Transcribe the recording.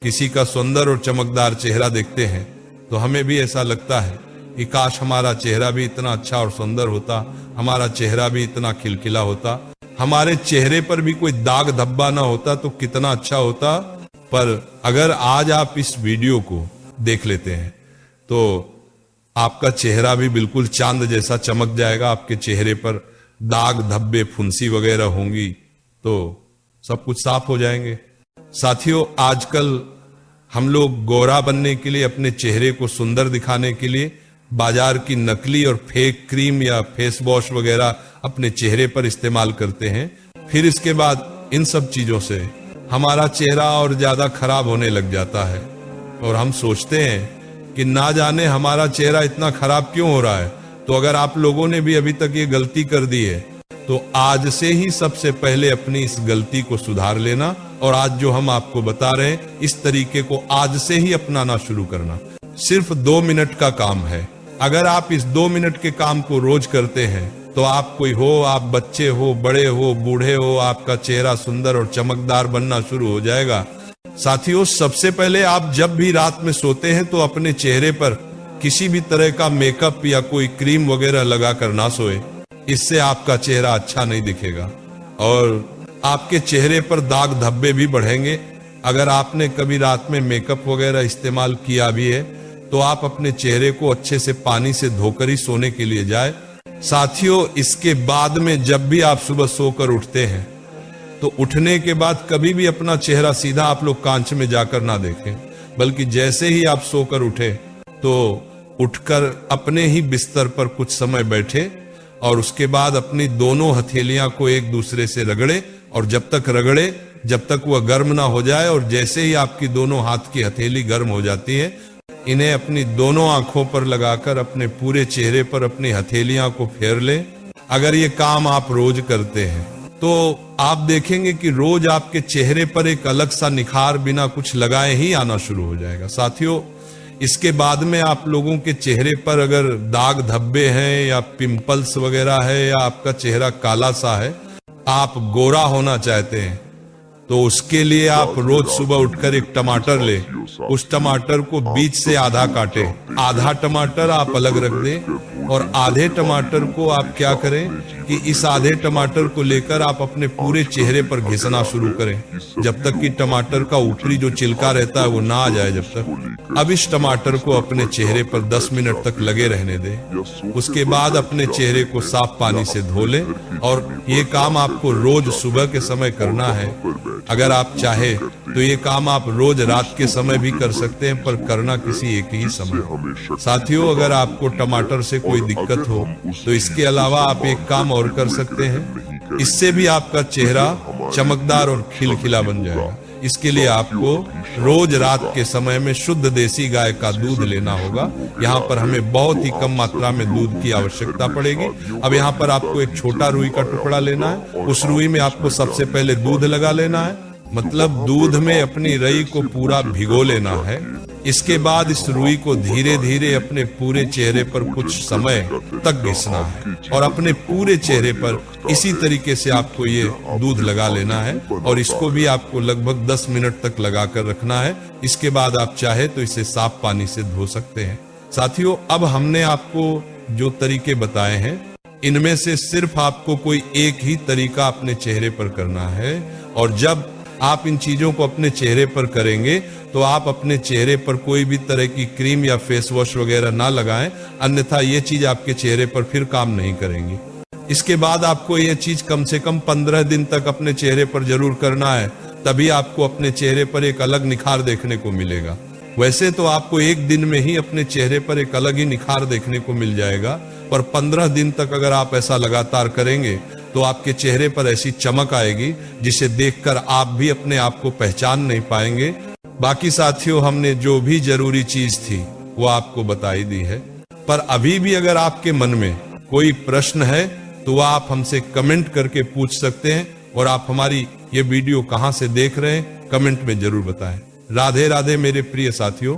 किसी का सुंदर और चमकदार चेहरा देखते हैं तो हमें भी ऐसा लगता है कि काश हमारा चेहरा भी इतना अच्छा और सुंदर होता, हमारा चेहरा भी इतना खिलखिला होता, हमारे चेहरे पर भी कोई दाग धब्बा ना होता तो कितना अच्छा होता। पर अगर आज आप इस वीडियो को देख लेते हैं तो आपका चेहरा भी बिल्कुल चांद जैसा चमक जाएगा। आपके चेहरे पर दाग धब्बे फुंसी वगैरह होंगी तो सब कुछ साफ हो जाएंगे। साथियों, आजकल हम लोग गोरा बनने के लिए, अपने चेहरे को सुंदर दिखाने के लिए बाजार की नकली और फेक क्रीम या फेस वॉश वगैरह अपने चेहरे पर इस्तेमाल करते हैं। फिर इसके बाद इन सब चीजों से हमारा चेहरा और ज्यादा खराब होने लग जाता है और हम सोचते हैं कि ना जाने हमारा चेहरा इतना खराब क्यों हो रहा है। तो अगर आप लोगों ने भी अभी तक ये गलती कर दी है तो आज से ही सबसे पहले अपनी इस गलती को सुधार लेना और आज जो हम आपको बता रहे हैं इस तरीके को आज से ही अपनाना शुरू करना। सिर्फ 2 मिनट का काम है। अगर आप इस 2 मिनट के काम को रोज करते हैं तो आप कोई हो, आप बच्चे हो, बड़े हो, बूढ़े हो, आपका चेहरा सुंदर और चमकदार बनना शुरू हो जाएगा। साथियों, सबसे पहले आप जब भी रात में सोते हैं तो अपने चेहरे पर किसी भी तरह का मेकअप या कोई क्रीम वगैरह लगा कर ना सोए। इससे आपका चेहरा अच्छा नहीं दिखेगा और आपके चेहरे पर दाग धब्बे भी बढ़ेंगे। अगर आपने कभी रात में मेकअप वगैरह इस्तेमाल किया भी है तो आप अपने चेहरे को अच्छे से पानी से धोकर ही सोने के लिए जाए। साथियों, इसके बाद में जब भी आप सुबह सोकर उठते हैं तो उठने के बाद कभी भी अपना चेहरा सीधा आप लोग कांच में जाकर ना देखें, बल्कि जैसे ही आप सोकर उठे तो उठकर अपने ही बिस्तर पर कुछ समय बैठे और उसके बाद अपनी दोनों हथेलियां को एक दूसरे से रगड़े और जब तक वह गर्म ना हो जाए और जैसे ही आपकी दोनों हाथ की हथेली गर्म हो जाती है, इन्हें अपनी दोनों आंखों पर लगाकर अपने पूरे चेहरे पर अपनी हथेलियां को फेर लें। अगर ये काम आप रोज करते हैं तो आप देखेंगे कि रोज आपके चेहरे पर एक अलग सा निखार बिना कुछ लगाए ही आना शुरू हो जाएगा। साथियों, इसके बाद में आप लोगों के चेहरे पर अगर दाग धब्बे हैं या पिंपल्स वगैरह है या आपका चेहरा काला सा है, आप गोरा होना चाहते हैं तो उसके लिए आप रोज सुबह उठकर एक टमाटर ले, उस टमाटर को बीच से आधा काटे, आधा टमाटर आप अलग रख दें और आधे टमाटर को आप क्या करें कि इस आधे टमाटर को लेकर आप अपने पूरे चेहरे पर घिसना शुरू करें जब तक कि टमाटर का ऊपरी जो छिलका रहता है वो ना आ जाए। जब तक अब इस टमाटर को अपने चेहरे पर 10 मिनट तक लगे रहने दें। उसके बाद अपने चेहरे को साफ पानी से धो लें और ये काम आपको रोज सुबह के समय करना है। अगर आप चाहे तो ये काम आप रोज रात के समय भी कर सकते हैं, पर करना किसी एक ही समय। साथियों, अगर आपको टमाटर से कोई दिक्कत हो तो इसके अलावा आप एक काम और कर सकते हैं। इससे भी आपका चेहरा चमकदार और खिलखिला बन जाएगा। इसके लिए आपको रोज रात के समय में शुद्ध देसी गाय का दूध लेना होगा। यहाँ पर हमें बहुत ही कम मात्रा में दूध की आवश्यकता पड़ेगी। अब यहाँ पर आपको एक छोटा रुई का टुकड़ा लेना है। उस रुई में आपको सबसे पहले दूध लगा लेना है, मतलब दूध में अपनी रई को पूरा भिगो लेना है। इसके बाद इस रुई को धीरे धीरे अपने पूरे चेहरे पर कुछ समय तक घिसना है और अपने पूरे चेहरे पर इसी तरीके से आपको ये दूध लगा लेना है और इसको भी आपको लगभग 10 मिनट तक लगाकर रखना है। इसके बाद आप चाहे तो इसे साफ पानी से धो सकते हैं। साथियों, अब हमने आपको जो तरीके बताए हैं इनमें से सिर्फ आपको कोई एक ही तरीका अपने चेहरे पर करना है और जब आप इन चीजों को अपने चेहरे पर करेंगे तो आप अपने चेहरे पर कोई भी तरह की क्रीम या फेस वॉश वगैरह ना लगाएं, अन्यथा ये चीज आपके चेहरे पर फिर काम नहीं करेंगी। इसके बाद आपको ये चीज कम से कम 15 दिन तक अपने चेहरे पर जरूर करना है, तभी आपको अपने चेहरे पर एक अलग निखार देखने को मिलेगा। वैसे तो आपको एक दिन में ही अपने चेहरे पर एक अलग ही निखार देखने को मिल जाएगा, पर 15 दिन तक अगर आप ऐसा लगातार करेंगे तो आपके चेहरे पर ऐसी चमक आएगी जिसे देखकर आप भी अपने आप को पहचान नहीं पाएंगे। बाकी साथियों, हमने जो भी जरूरी चीज थी वो आपको बताई दी है, पर अभी भी अगर आपके मन में कोई प्रश्न है तो आप हमसे कमेंट करके पूछ सकते हैं और आप हमारी ये वीडियो कहां से देख रहे हैं कमेंट में जरूर बताएं। राधे राधे मेरे प्रिय साथियों।